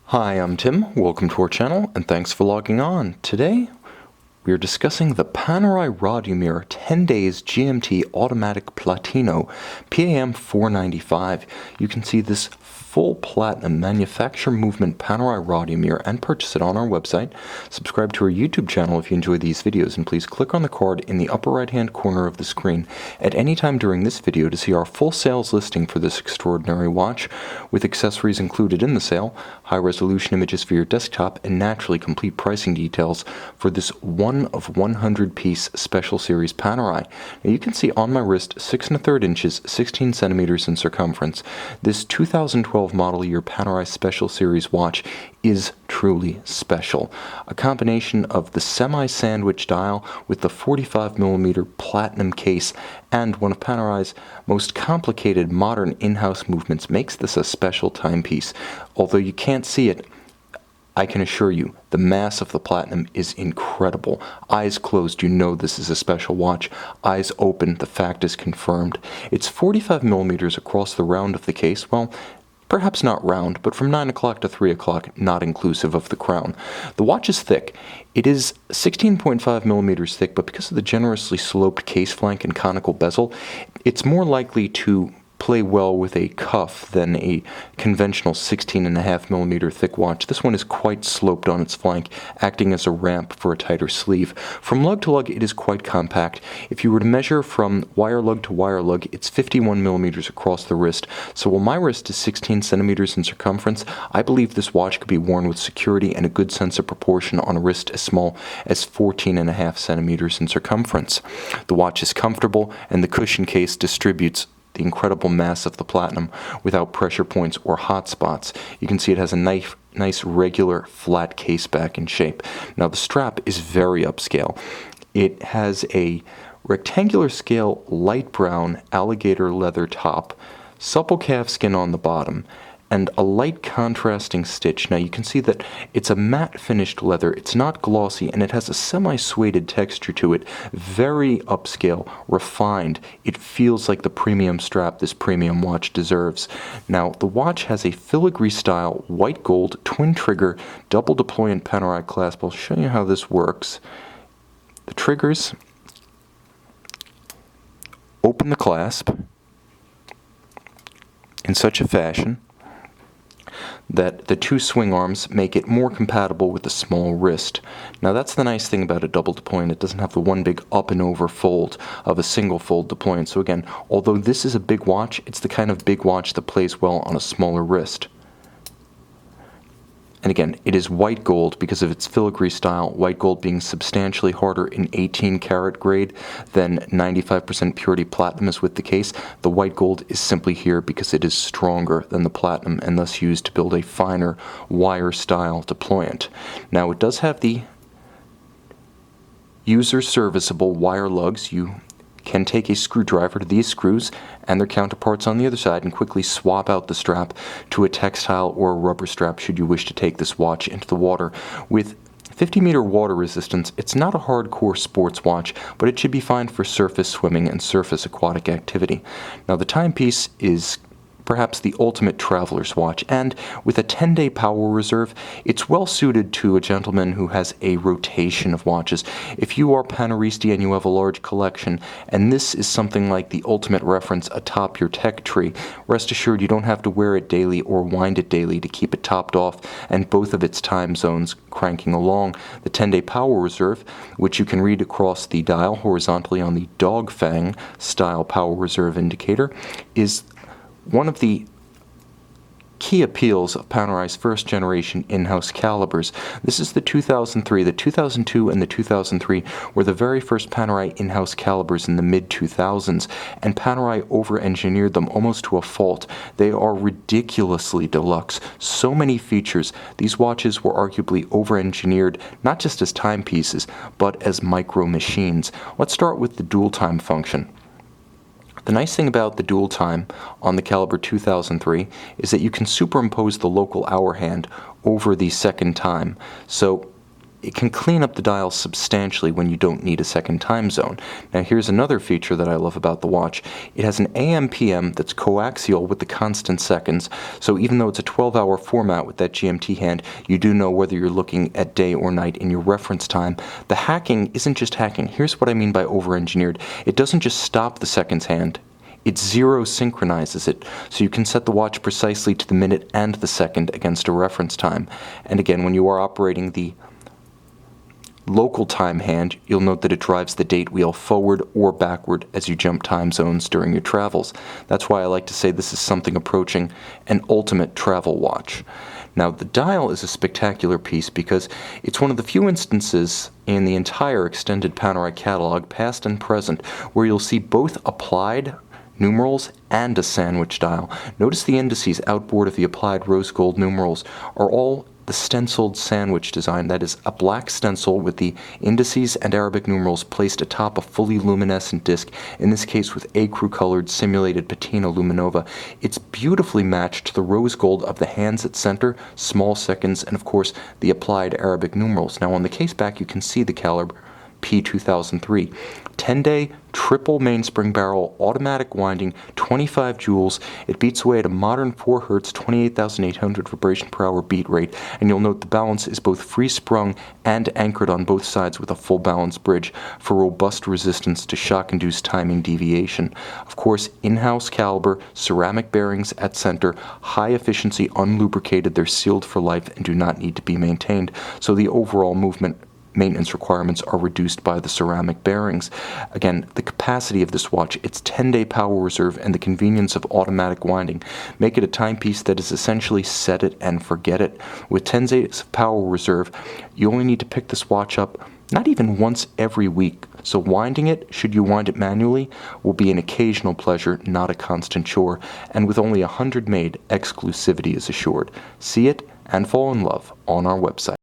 Hi, I'm Tim. Welcome to our channel, and thanks for logging on. Today, we are discussing the Panerai Radiomir 10 Days GMT Automatic Platino PAM00495. You can see this full platinum manufacture movement Panerai Radiomir and purchase it on our website. Subscribe to our YouTube channel if you enjoy these videos, and please click on the card in the upper right hand corner of the screen at any time during this video to see our full sales listing for this extraordinary watch, with accessories included in the sale, high resolution images for your desktop, and naturally complete pricing details for this 1 of 100 piece special series Panerai. Now you can see on my wrist 6 1/3 inches, 16 centimeters in circumference. This 2012 model year Panerai Special Series watch is truly special. A combination of the semi-sandwich dial with the 45mm platinum case and one of Panerai's most complicated modern in-house movements makes this a special timepiece. Although you can't see it, I can assure you, the mass of the platinum is incredible. Eyes closed, you know this is a special watch. Eyes open, the fact is confirmed. It's 45mm across the round of the case. Well, perhaps not round, but from 9 o'clock to 3 o'clock, not inclusive of the crown. The watch is thick. It is 16.5mm thick, but because of the generously sloped case flank and conical bezel, it's more likely to play well with a cuff than a conventional 16.5mm thick watch. This one is quite sloped on its flank, acting as a ramp for a tighter sleeve. From lug to lug, it is quite compact. If you were to measure from wire lug to wire lug, it's 51mm across the wrist. So while my wrist is 16 centimeters in circumference, I believe this watch could be worn with security and a good sense of proportion on a wrist as small as 14.5 centimeters in circumference. The watch is comfortable, and the cushion case distributes the incredible mass of the platinum without pressure points or hot spots. You can see it has a nice regular flat case back in shape. Now the strap is very upscale. It has a rectangular scale light brown alligator leather top, supple calf skin on the bottom, and a light contrasting stitch. Now you can see that it's a matte finished leather, it's not glossy, and it has a semi-suede texture to it. Very upscale, refined. It feels like the premium strap this premium watch deserves. Now the watch has a filigree style white gold twin trigger double deployant Panerai clasp. I'll show you how this works. The triggers open the clasp in such a fashion that the two swing arms make it more compatible with the small wrist. Now that's the nice thing about a double deployant. It doesn't have the one big up and over fold of a single fold deployant. So again, although this is a big watch, it's the kind of big watch that plays well on a smaller wrist. And again, it is white gold because of its filigree style, white gold being substantially harder in 18 karat grade than 95% purity platinum is with the case. The white gold is simply here because it is stronger than the platinum and thus used to build a finer wire style deployant. Now it does have the user serviceable wire lugs. You can take a screwdriver to these screws and their counterparts on the other side and quickly swap out the strap to a textile or a rubber strap should you wish to take this watch into the water. With 50-meter water resistance, it's not a hardcore sports watch, but it should be fine for surface swimming and surface aquatic activity. Now the timepiece is perhaps the ultimate traveler's watch, and with a 10-day power reserve, it's well suited to a gentleman who has a rotation of watches. If you are Paneristi and you have a large collection, and this is something like the ultimate reference atop your tech tree, rest assured you don't have to wear it daily or wind it daily to keep it topped off and both of its time zones cranking along. The 10-day power reserve, which you can read across the dial horizontally on the dog fang style power reserve indicator, is one of the key appeals of Panerai's first generation in-house calibers. This is the 2003. The 2002 and the 2003 were the very first Panerai in-house calibers in the mid-2000s, and Panerai over-engineered them almost to a fault. They are ridiculously deluxe. So many features. These watches were arguably over-engineered, not just as timepieces, but as micro-machines. Let's start with the dual time function. The nice thing about the dual time on the caliber 2003 is that you can superimpose the local hour hand over the second time. So it can clean up the dial substantially when you don't need a second time zone. Now here's another feature that I love about the watch. It has an AM/PM that's coaxial with the constant seconds, so even though it's a 12-hour format with that GMT hand, you do know whether you're looking at day or night in your reference time. The hacking isn't just hacking. Here's what I mean by over-engineered. It doesn't just stop the seconds hand. It zero synchronizes it, so you can set the watch precisely to the minute and the second against a reference time. And again, when you are operating the local time hand, you'll note that it drives the date wheel forward or backward as you jump time zones during your travels. That's why I like to say this is something approaching an ultimate travel watch. Now, the dial is a spectacular piece because it's one of the few instances in the entire extended Panerai catalog, past and present, where you'll see both applied numerals and a sandwich dial. Notice the indices outboard of the applied rose gold numerals are all the stenciled sandwich design. That is a black stencil with the indices and Arabic numerals placed atop a fully luminescent disc, in this case with ecru colored simulated patina luminova. It's beautifully matched to the rose gold of the hands at center, small seconds, and of course the applied Arabic numerals. Now on the case back you can see the caliber P.2003. 10-day triple mainspring barrel, automatic winding, 25 joules. It beats away at a modern 4 Hz, 28,800 vibration per hour beat rate, and you'll note the balance is both free sprung and anchored on both sides with a full balance bridge for robust resistance to shock-induced timing deviation. Of course, in-house caliber, ceramic bearings at center, high efficiency, unlubricated, they're sealed for life and do not need to be maintained, so the overall maintenance requirements are reduced by the ceramic bearings. Again, the capacity of this watch, its 10-day power reserve, and the convenience of automatic winding make it a timepiece that is essentially set it and forget it. With 10 days of power reserve, you only need to pick this watch up not even once every week, so winding it, should you wind it manually, will be an occasional pleasure, not a constant chore, and with only 100 made, exclusivity is assured. See it and fall in love on our website.